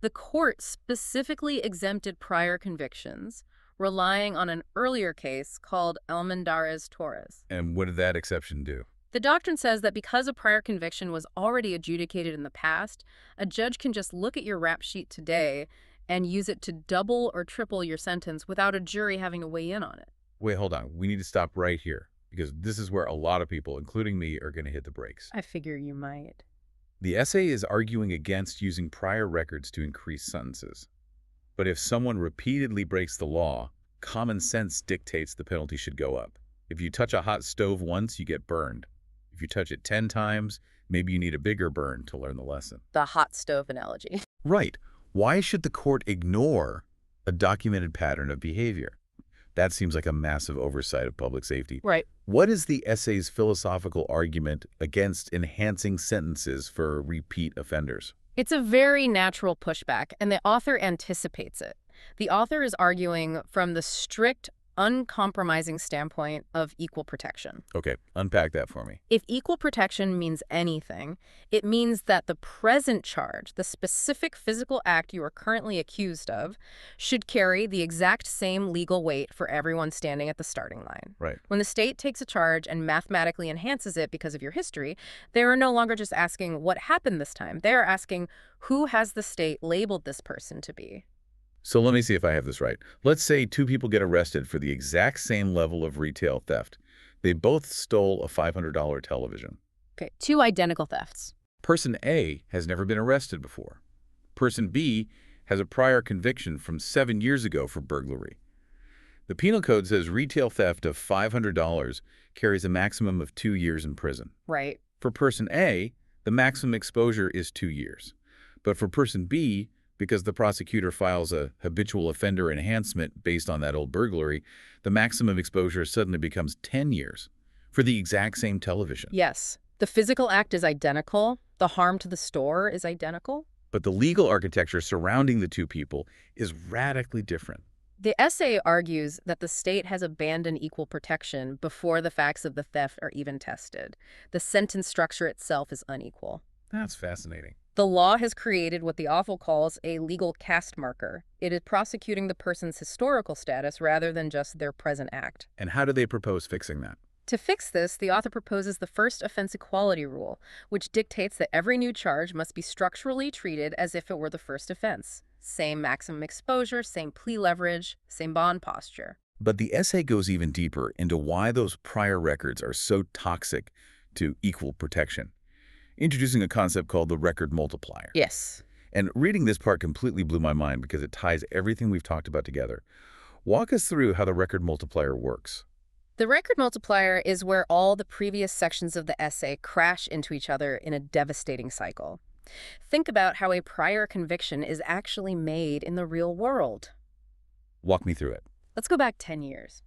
The court specifically exempted prior convictions, relying on an earlier case called Almendarez-Torres. And what did that exception do? The doctrine says that because a prior conviction was already adjudicated in the past, a judge can just look at your rap sheet today and use it to double or triple your sentence without a jury having to weigh in on it. Wait, hold on. We need to stop right here, because this is where a lot of people, including me, are going to hit the brakes. I figure you might. The essay is arguing against using prior records to increase sentences. But if someone repeatedly breaks the law, common sense dictates the penalty should go up. If you touch a hot stove once, you get burned. If you touch it 10 times, maybe you need a bigger burn to learn the lesson. The hot stove analogy. Right. Why should the court ignore a documented pattern of behavior? That seems like a massive oversight of public safety. Right. What is the essay's philosophical argument against enhancing sentences for repeat offenders? It's a very natural pushback, and the author anticipates it. The author is arguing from the strict uncompromising standpoint of equal protection. Okay, unpack that for me. If equal protection means anything, it means that the present charge, the specific physical act you are currently accused of, should carry the exact same legal weight for everyone standing at the starting line. Right. When the state takes a charge and mathematically enhances it because of your history, they are no longer just asking what happened this time. They are asking who has the state labeled this person to be. So let me see if I have this right. Let's say two people get arrested for the exact same level of retail theft. They both stole a $500 television. Okay, two identical thefts. Person A has never been arrested before. Person B has a prior conviction from 7 years ago for burglary. The penal code says retail theft of $500 carries a maximum of 2 years in prison. Right. For person A, the maximum exposure is 2 years. But for person B, because the prosecutor files a habitual offender enhancement based on that old burglary, the maximum exposure suddenly becomes 10 years for the exact same television. Yes. The physical act is identical. The harm to the store is identical. But the legal architecture surrounding the two people is radically different. The essay argues that the state has abandoned equal protection before the facts of the theft are even tested. The sentence structure itself is unequal. That's fascinating. The law has created what the author calls a legal caste marker. It is prosecuting the person's historical status rather than just their present act. And how do they propose fixing that? To fix this, the author proposes the first offense equality rule, which dictates that every new charge must be structurally treated as if it were the first offense. Same maximum exposure, same plea leverage, same bond posture. But the essay goes even deeper into why those prior records are so toxic to equal protection, introducing a concept called the record multiplier. Yes. And reading this part completely blew my mind because it ties everything we've talked about together. Walk us through how the record multiplier works. The record multiplier is where all the previous sections of the essay crash into each other in a devastating cycle. Think about how a prior conviction is actually made in the real world. Walk me through it. Let's go back 10 years.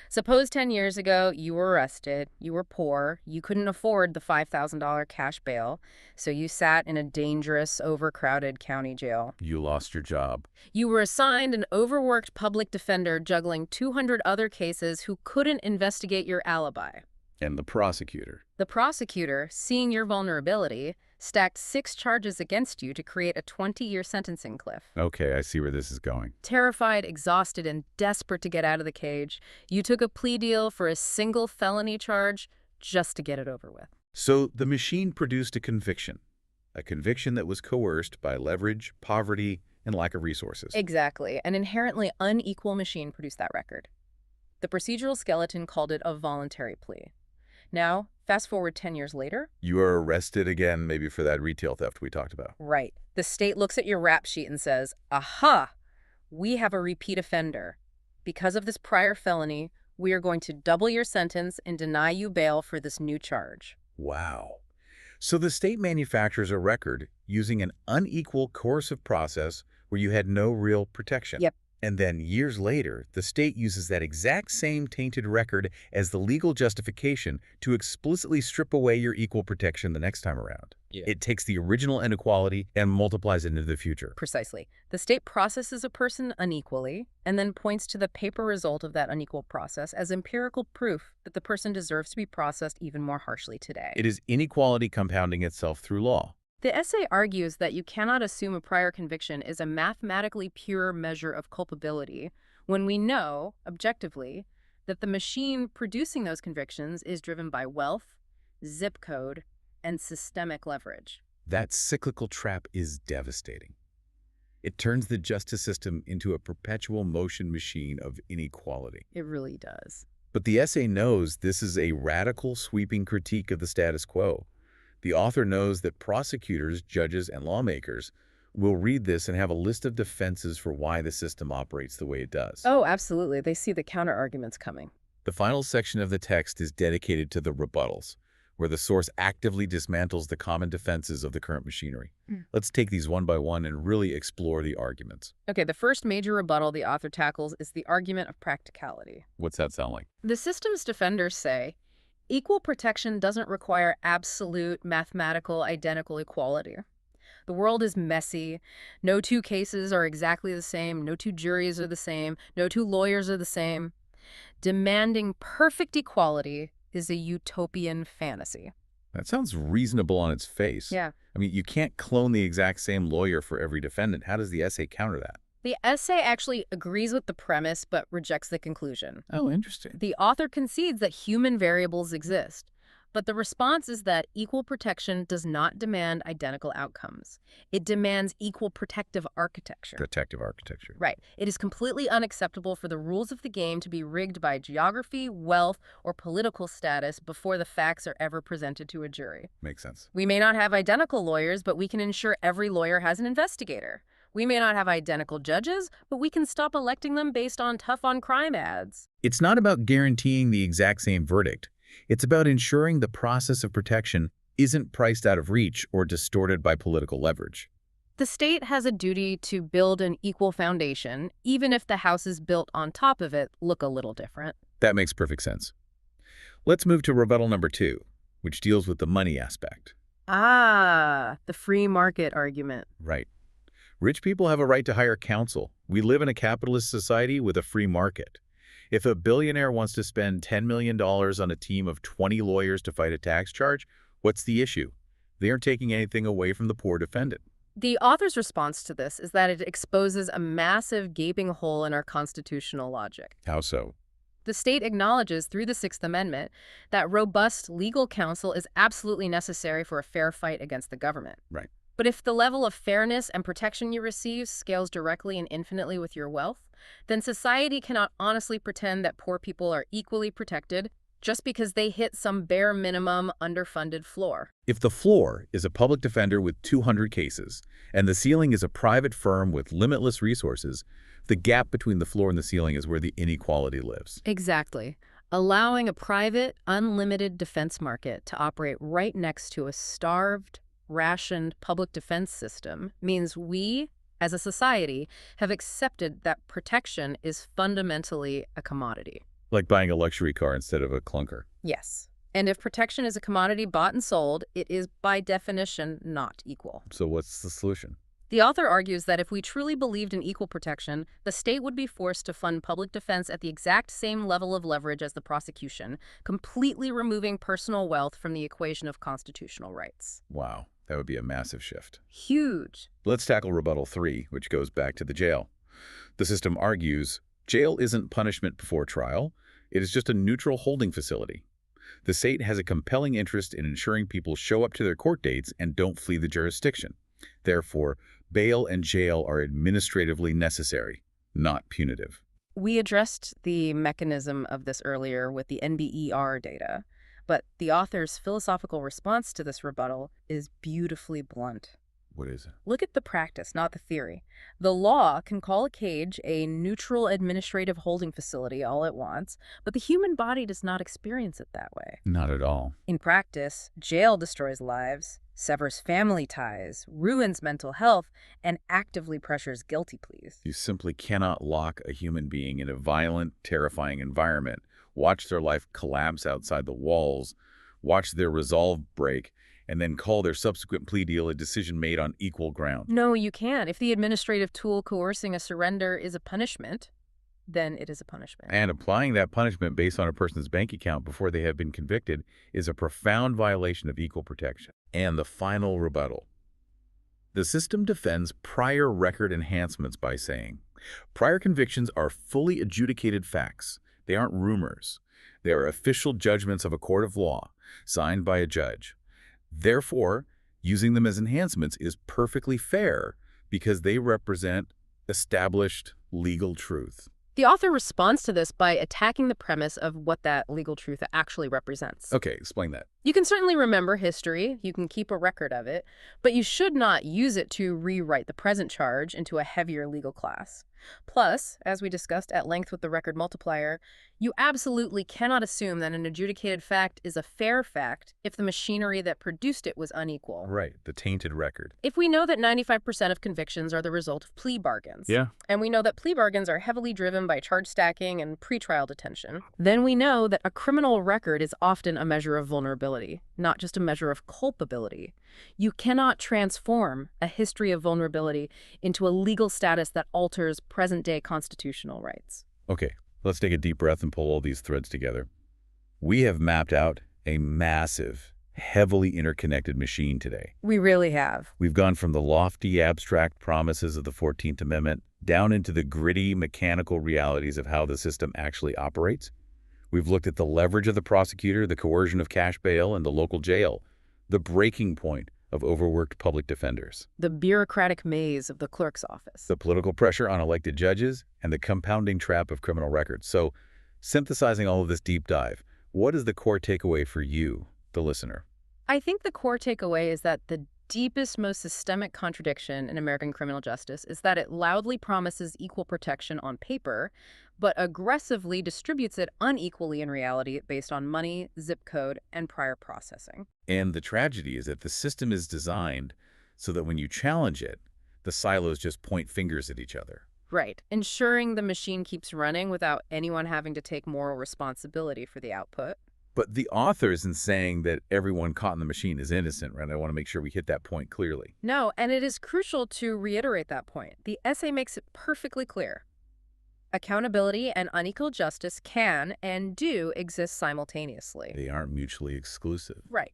Suppose 10 years ago you were arrested, you were poor, you couldn't afford the $5,000 cash bail, so you sat in a dangerous, overcrowded county jail. You lost your job. You were assigned an overworked public defender juggling 200 other cases who couldn't investigate your alibi. And the prosecutor. The prosecutor, seeing your vulnerability, stacked 6 charges against you to create a 20-year sentencing cliff. Okay, I see where this is going. Terrified, exhausted, and desperate to get out of the cage, you took a plea deal for a single felony charge just to get it over with. So the machine produced a conviction that was coerced by leverage, poverty, and lack of resources. Exactly. An inherently unequal machine produced that record. The procedural skeleton called it a voluntary plea. Now, fast forward 10 years later. You are arrested again, maybe for that retail theft we talked about. Right. The state looks at your rap sheet and says, aha, we have a repeat offender. Because of this prior felony, we are going to double your sentence and deny you bail for this new charge. Wow. So the state manufactures a record using an unequal coercive process where you had no real protection. Yep. And then years later, the state uses that exact same tainted record as the legal justification to explicitly strip away your equal protection the next time around. Yeah. It takes the original inequality and multiplies it into the future. Precisely. The state processes a person unequally and then points to the paper result of that unequal process as empirical proof that the person deserves to be processed even more harshly today. It is inequality compounding itself through law. The essay argues that you cannot assume a prior conviction is a mathematically pure measure of culpability when we know, objectively, that the machine producing those convictions is driven by wealth, zip code, and systemic leverage. That cyclical trap is devastating. It turns the justice system into a perpetual motion machine of inequality. It really does. But the essay knows this is a radical, sweeping critique of the status quo. The author knows that prosecutors, judges, and lawmakers will read this and have a list of defenses for why the system operates the way it does. Oh, absolutely. They see the counter-arguments coming. The final section of the text is dedicated to the rebuttals, where the source actively dismantles the common defenses of the current machinery. Let's take these one by one and really explore the arguments. Okay, the first major rebuttal the author tackles is the argument of practicality. What's that sound like? The system's defenders say, equal protection doesn't require absolute mathematical identical equality. The world is messy. No two cases are exactly the same. No two juries are the same. No two lawyers are the same. Demanding perfect equality is a utopian fantasy. That sounds reasonable on its face. Yeah. I mean, you can't clone the exact same lawyer for every defendant. How does the essay counter that? The essay actually agrees with the premise but rejects the conclusion. Oh, interesting. The author concedes that human variables exist, but the response is that equal protection does not demand identical outcomes. It demands equal protective architecture. Protective architecture. Right. It is completely unacceptable for the rules of the game to be rigged by geography, wealth, or political status before the facts are ever presented to a jury. Makes sense. We may not have identical lawyers, but we can ensure every lawyer has an investigator. We may not have identical judges, but we can stop electing them based on tough-on-crime ads. It's not about guaranteeing the exact same verdict. It's about ensuring the process of protection isn't priced out of reach or distorted by political leverage. The state has a duty to build an equal foundation, even if the houses built on top of it look a little different. That makes perfect sense. Let's move to rebuttal number 2, which deals with the money aspect. Ah, the free market argument. Right. Rich people have a right to hire counsel. We live in a capitalist society with a free market. If a billionaire wants to spend $10 million on a team of 20 lawyers to fight a tax charge, what's the issue? They aren't taking anything away from the poor defendant. The author's response to this is that it exposes a massive gaping hole in our constitutional logic. How so? The state acknowledges through the Sixth Amendment that robust legal counsel is absolutely necessary for a fair fight against the government. Right. But if the level of fairness and protection you receive scales directly and infinitely with your wealth, then society cannot honestly pretend that poor people are equally protected just because they hit some bare minimum underfunded floor. If the floor is a public defender with 200 cases and the ceiling is a private firm with limitless resources, the gap between the floor and the ceiling is where the inequality lives. Exactly. Allowing a private, unlimited defense market to operate right next to a starved, rationed public defense system means we, as a society, have accepted that protection is fundamentally a commodity. Like buying a luxury car instead of a clunker. Yes. And if protection is a commodity bought and sold, it is by definition not equal. So what's the solution? The author argues that if we truly believed in equal protection, the state would be forced to fund public defense at the exact same level of leverage as the prosecution, completely removing personal wealth from the equation of constitutional rights. Wow, that would be a massive shift. Huge. Let's tackle rebuttal 3, which goes back to the jail. The system argues jail isn't punishment before trial. It is just a neutral holding facility. The state has a compelling interest in ensuring people show up to their court dates and don't flee the jurisdiction. Therefore, bail and jail are administratively necessary, not punitive. We addressed the mechanism of this earlier with the NBER data, but the author's philosophical response to this rebuttal is beautifully blunt. What is it? Look at the practice, not the theory. The law can call a cage a neutral administrative holding facility all it wants, but the human body does not experience it that way. Not at all. In practice, jail destroys lives, severs family ties, ruins mental health, and actively pressures guilty pleas. You simply cannot lock a human being in a violent, terrifying environment, watch their life collapse outside the walls, watch their resolve break, and then call their subsequent plea deal a decision made on equal ground. No, you can't. If the administrative tool coercing a surrender is a punishment, then it is a punishment. And applying that punishment based on a person's bank account before they have been convicted is a profound violation of equal protection. And the final rebuttal. The system defends prior record enhancements by saying, prior convictions are fully adjudicated facts. They aren't rumors. They are official judgments of a court of law, signed by a judge. Therefore, using them as enhancements is perfectly fair because they represent established legal truth. The author responds to this by attacking the premise of what that legal truth actually represents. Okay, explain that. You can certainly remember history, you can keep a record of it, but you should not use it to rewrite the present charge into a heavier legal class. Plus, as we discussed at length with the record multiplier, you absolutely cannot assume that an adjudicated fact is a fair fact if the machinery that produced it was unequal. Right, the tainted record. If we know that 95% of convictions are the result of plea bargains, Yeah. and we know that plea bargains are heavily driven by charge stacking and pretrial detention, then we know that a criminal record is often a measure of vulnerability, not just a measure of culpability. You cannot transform a history of vulnerability into a legal status that alters present-day constitutional rights. Okay, Let's take a deep breath and pull all these threads together. We have mapped out a massive, heavily interconnected machine today. We really have. We've gone from the lofty, abstract promises of the 14th Amendment down into the gritty, mechanical realities of how the system actually operates. We've looked at the leverage of the prosecutor, the coercion of cash bail, and the local jail, the breaking point of overworked public defenders, The bureaucratic maze of the clerk's office. the political pressure on elected judges, and the compounding trap of criminal records. So, synthesizing all of this deep dive, what is the core takeaway for you, the listener? I think the core takeaway is that the deepest, most systemic contradiction in American criminal justice is that it loudly promises equal protection on paper, but aggressively distributes it unequally in reality based on money, zip code, and prior processing. And the tragedy is that the system is designed so that when you challenge it, the silos just point fingers at each other. Right. Ensuring the machine keeps running without anyone having to take moral responsibility for the output. But the authors in saying that everyone caught in the machine is innocent, right? I want to make sure we hit that point clearly. No, and it is crucial to reiterate that point. The essay makes it perfectly clear. Accountability and unequal justice can and do exist simultaneously. They aren't mutually exclusive. Right.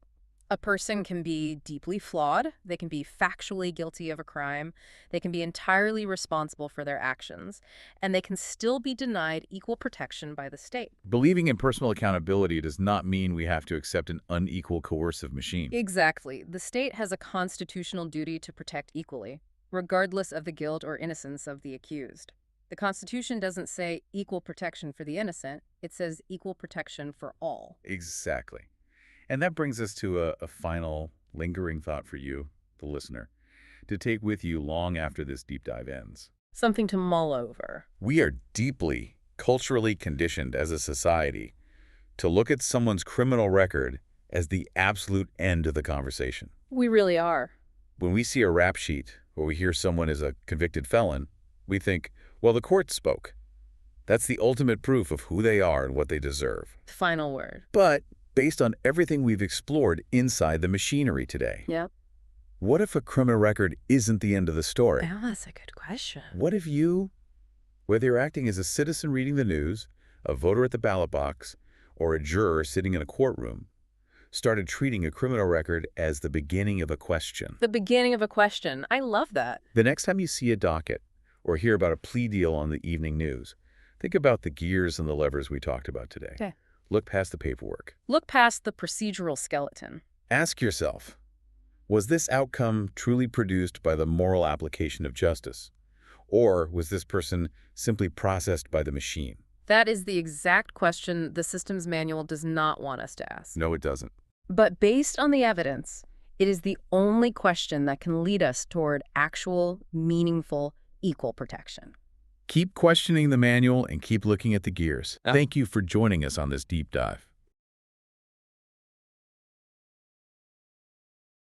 A person can be deeply flawed, they can be factually guilty of a crime, they can be entirely responsible for their actions, and they can still be denied equal protection by the state. Believing in personal accountability does not mean we have to accept an unequal coercive machine. Exactly. The state has a constitutional duty to protect equally, regardless of the guilt or innocence of the accused. The Constitution doesn't say equal protection for the innocent, it says equal protection for all. Exactly. And that brings us to a final lingering thought for you, the listener, to take with you long after this deep dive ends. Something to mull over. We are deeply culturally conditioned as a society to look at someone's criminal record as the absolute end of the conversation. We really are. When we see a rap sheet or we hear someone is a convicted felon, we think, well, the court spoke. That's the ultimate proof of who they are and what they deserve. Final word. But based on everything we've explored inside the machinery today, Yep. what if a criminal record isn't the end of the story? Oh, that's a good question. What if you, whether you're acting as a citizen reading the news, a voter at the ballot box, or a juror sitting in a courtroom, started treating a criminal record as the beginning of a question? The beginning of a question. I love that. The next time you see a docket or hear about a plea deal on the evening news, think about the gears and the levers we talked about today. Okay. Look past the paperwork. Look past the procedural skeleton. Ask yourself, was this outcome truly produced by the moral application of justice? Or was this person simply processed by the machine? That is the exact question the systems manual does not want us to ask. No, it doesn't. But based on the evidence, it is the only question that can lead us toward actual, meaningful, equal protection. Keep questioning the manual and keep looking at the gears. Thank you for joining us on this deep dive.